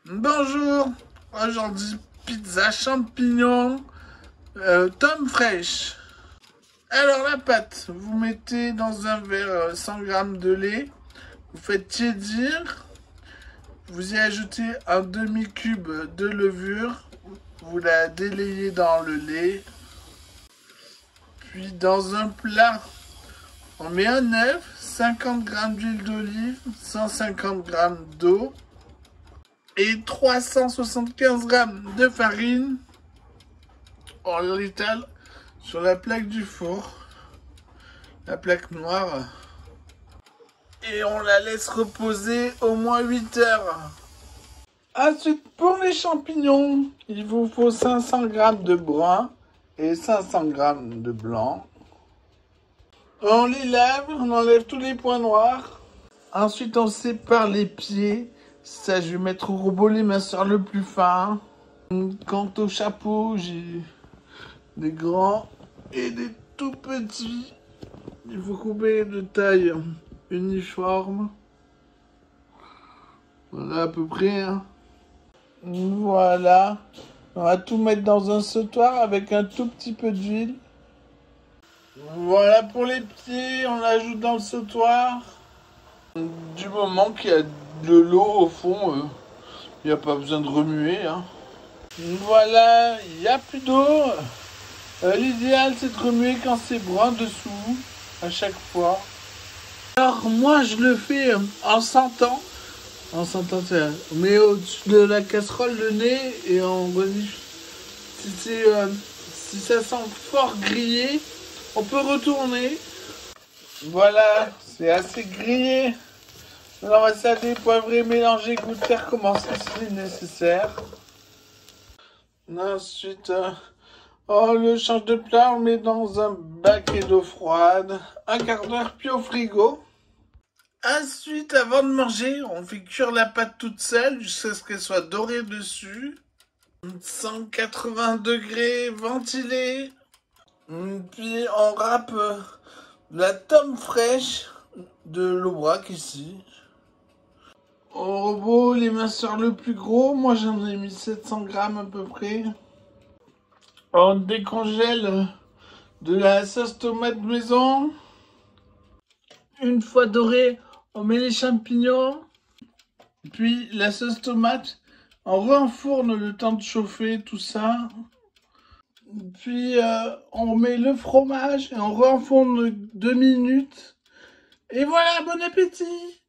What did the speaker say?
Bonjour, aujourd'hui pizza champignons, tome fraîche. Alors la pâte, vous mettez dans un verre 100 g de lait, vous faites tiédir, vous y ajoutez un demi-cube de levure, vous la délayez dans le lait, puis dans un plat, on met un œuf, 50 g d'huile d'olive, 150 g d'eau, et 375 g de farine. On l'étale sur la plaque du four, la plaque noire, et on la laisse reposer au moins 8 heures. Ensuite, pour les champignons, il vous faut 500 g de brun et 500 g de blanc. On les lave, on enlève tous les points noirs. Ensuite, on sépare les pieds. Ça, je vais mettre au robot l'éminceur le plus fin. Quant au chapeau, j'ai des grands et des tout petits. Il faut couper de taille uniforme. Voilà à peu près. Voilà. On va tout mettre dans un sautoir avec un tout petit peu d'huile. Voilà pour les pieds, on l'ajoute dans le sautoir. Du moment qu'il y a de l'eau au fond, il n'y a pas besoin de remuer. Voilà, il n'y a plus d'eau. L'idéal, c'est de remuer quand c'est brun dessous, à chaque fois. Alors, moi, je le fais en sentant. En sentant, on met au-dessus de la casserole le nez et on renifle. Si ça sent fort grillé, on peut retourner. Voilà, c'est assez grillé. Alors, on va saler, poivrer, mélanger, goûter, recommencer si c'est nécessaire. Ensuite, on le change de plat, on le met dans un baquet d'eau froide, un quart d'heure, puis au frigo. Ensuite, avant de manger, on fait cuire la pâte toute seule jusqu'à ce qu'elle soit dorée dessus. 180 degrés, ventilé. Puis on râpe la tome fraîche de l'Aubrac ici. Au robot, l'éminceur le plus gros, moi j'en ai mis 700 g à peu près. On décongèle de la sauce tomate maison. Une fois doré, on met les champignons. Puis la sauce tomate, on renfourne le temps de chauffer tout ça. Puis on met le fromage et on renfourne 2 minutes. Et voilà, bon appétit!